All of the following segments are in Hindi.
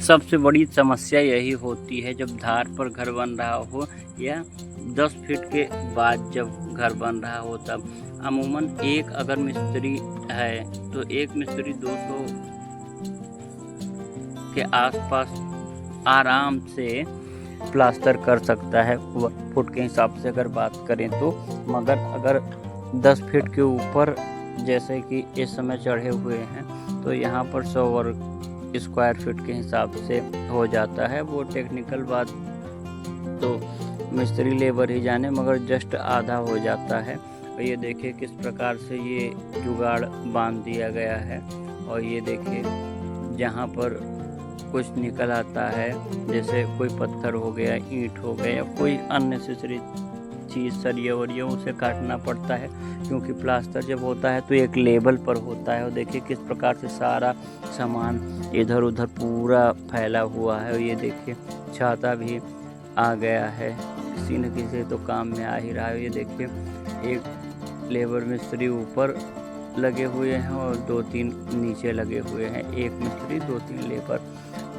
सबसे बड़ी समस्या यही होती है जब धार पर घर बन रहा हो या 10 फीट के बाद जब घर बन रहा हो तब। अमूमन एक अगर मिस्त्री है तो एक मिस्त्री 200 के आसपास आराम से प्लास्टर कर सकता है फुट के हिसाब से अगर बात करें तो। मगर अगर 10 फीट के ऊपर जैसे कि इस समय चढ़े हुए हैं तो यहाँ पर 100 वर्ग स्क्वायर फीट के हिसाब से हो जाता है। वो टेक्निकल बात तो मिस्त्री लेबर ही जाने, मगर जस्ट आधा हो जाता है। और ये देखिए किस प्रकार से ये जुगाड़ बांध दिया गया है। और ये देखिए जहाँ पर कुछ निकल आता है, जैसे कोई पत्थर हो गया, ईंट हो गया या कोई अननेसेसरी चीज़ सरिया वरिया, उसे काटना पड़ता है क्योंकि प्लास्टर जब होता है तो एक लेवल पर होता है। और देखिए किस प्रकार से सारा सामान इधर उधर पूरा फैला हुआ है। और ये देखिए छाता भी आ गया है, किसी न किसी तो काम में आ ही रहा है। ये देखिए एक लेबर मिस्त्री ऊपर लगे हुए हैं और 2-3 नीचे लगे हुए हैं, एक मिस्त्री 2-3 लेबर।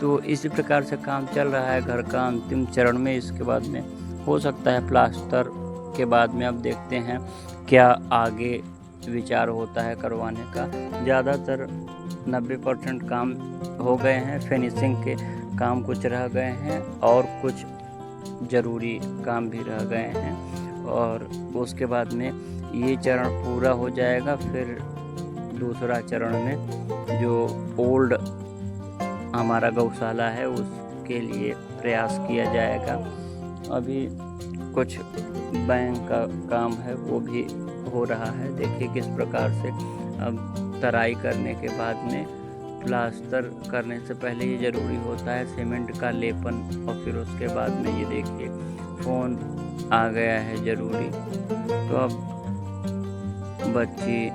तो इसी प्रकार से काम चल रहा है घर का अंतिम चरण में। इसके बाद में हो सकता है प्लास्टर के बाद में अब देखते हैं क्या आगे विचार होता है करवाने का। ज़्यादातर 90% काम हो गए हैं, फिनिशिंग के काम कुछ रह गए हैं और कुछ ज़रूरी काम भी रह गए हैं। और उसके बाद में ये चरण पूरा हो जाएगा, फिर दूसरा चरण में जो ओल्ड हमारा गौशाला है उसके लिए प्रयास किया जाएगा। अभी कुछ बैंक का काम है वो भी हो रहा है। देखिए किस प्रकार से अब तराई करने के बाद में प्लास्टर करने से पहले ये ज़रूरी होता है सीमेंट का लेपन। और फिर उसके बाद में ये देखिए फ़ोन आ गया है ज़रूरी। तो अब बच्ची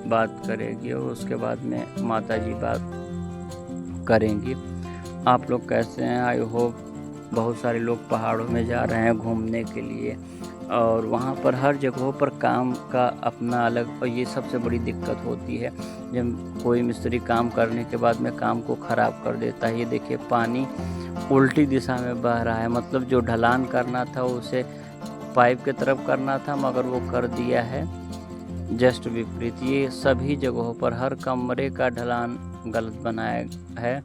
बात करेगी और उसके बाद में माताजी बात करेंगी। आप लोग कैसे हैं? आई होप बहुत सारे लोग पहाड़ों में जा रहे हैं घूमने के लिए और वहाँ पर हर जगहों पर काम का अपना अलग, और ये सबसे बड़ी दिक्कत होती है जब कोई मिस्त्री काम करने के बाद में काम को ख़राब कर देता है। ये देखिए पानी उल्टी दिशा में बह रहा है, मतलब जो ढलान करना था उसे पाइप की तरफ करना था मगर वो कर दिया है जस्ट विपरीत। ये सभी जगहों पर हर कमरे का ढलान गलत बनाया है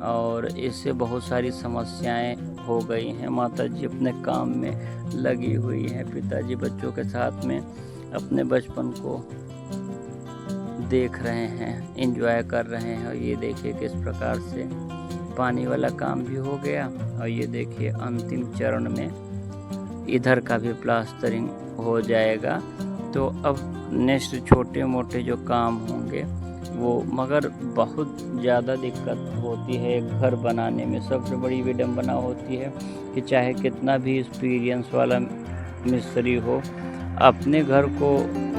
और इससे बहुत सारी समस्याएं हो गई हैं। माताजी अपने काम में लगी हुई हैं, पिताजी बच्चों के साथ में अपने बचपन को देख रहे हैं, एंजॉय कर रहे हैं। और ये देखिए किस प्रकार से पानी वाला काम भी हो गया। और ये देखिए अंतिम चरण में इधर का भी प्लास्टरिंग हो जाएगा। तो अब नेक्स्ट छोटे मोटे जो काम होंगे वो, मगर बहुत ज़्यादा दिक्कत होती है एक घर बनाने में। सबसे बड़ी विडंबना होती है कि चाहे कितना भी एक्सपीरियंस वाला मिस्त्री हो, अपने घर को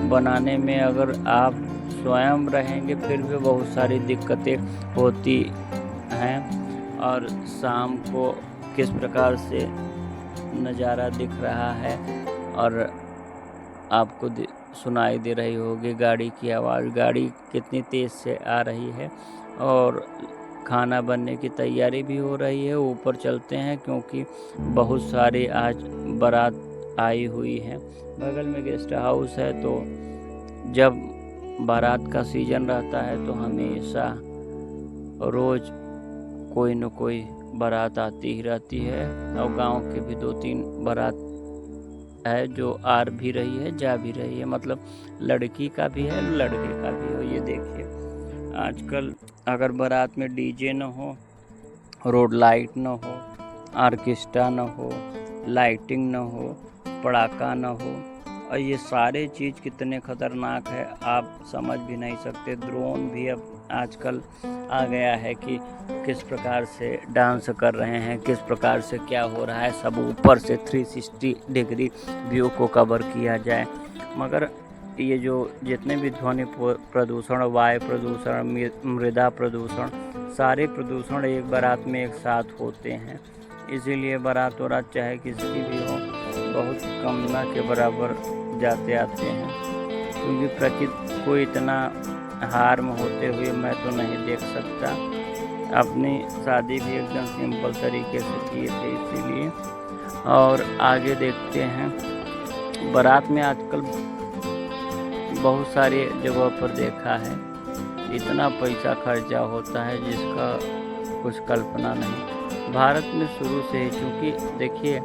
बनाने में अगर आप स्वयं रहेंगे फिर भी बहुत सारी दिक्कतें होती हैं। और शाम को किस प्रकार से नज़ारा दिख रहा है और आपको सुनाई दे रही होगी गाड़ी की आवाज़, गाड़ी कितनी तेज़ से आ रही है। और खाना बनने की तैयारी भी हो रही है। ऊपर चलते हैं क्योंकि बहुत सारे आज बारात आई हुई है। बगल में गेस्ट हाउस है, तो जब बारात का सीज़न रहता है तो हमेशा रोज़ कोई न कोई बारात आती ही रहती है। और गांव के भी 2-3 बारात है जो आ भी रही है जा भी रही है, मतलब लड़की का भी है लड़के का भी हो। ये देखिए आजकल अगर बारात में डीजे न हो, रोड लाइट न हो, ऑर्केस्ट्रा न हो, लाइटिंग न हो, पटाखा न हो, और ये सारे चीज़ कितने ख़तरनाक है आप समझ भी नहीं सकते। ड्रोन भी अब आजकल आ गया है कि किस प्रकार से डांस कर रहे हैं, किस प्रकार से क्या हो रहा है, सब ऊपर से 360 डिग्री व्यू को कवर किया जाए। मगर ये जो जितने भी ध्वनि प्रदूषण, वायु प्रदूषण, मृदा प्रदूषण, सारे प्रदूषण एक बारात में एक साथ होते हैं। इसीलिए बारात वारात चाहे किसी भी हो बहुत कम ना के बराबर जाते आते हैं, क्योंकि प्रकृति को इतना हार्म होते हुए मैं तो नहीं देख सकता। अपनी शादी भी एकदम सिंपल तरीके से किए थे इसीलिए। और आगे देखते हैं, बारात में आजकल बहुत सारी जगहों पर देखा है इतना पैसा खर्चा होता है जिसका कुछ कल्पना नहीं। भारत में शुरू से ही, चूँकि देखिए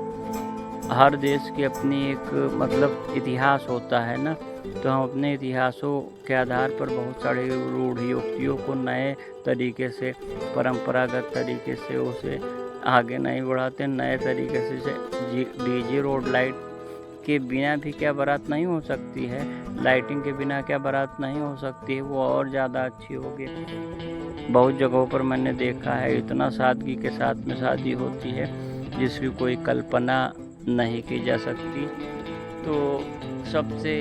हर देश की अपनी एक मतलब इतिहास होता है ना, तो हम अपने इतिहासों के आधार पर बहुत सारे रूढ़ियों को नए तरीके से, परंपरागत तरीके से उसे आगे नहीं बढ़ाते। नए तरीके से डीजे रोड लाइट के बिना भी क्या बारात नहीं हो सकती है, लाइटिंग के बिना क्या बारात नहीं हो सकती है, वो और ज़्यादा अच्छी होगी। बहुत जगहों पर मैंने देखा है इतना सादगी के साथ में शादी होती है जिसकी कोई कल्पना नहीं की जा सकती। तो सबसे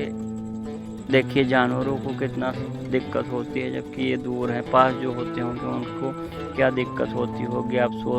देखिए जानवरों को कितना दिक्कत होती है, जबकि ये दूर हैं, पास जो होते होंगे उनको क्या दिक्कत होती होगी आप सोच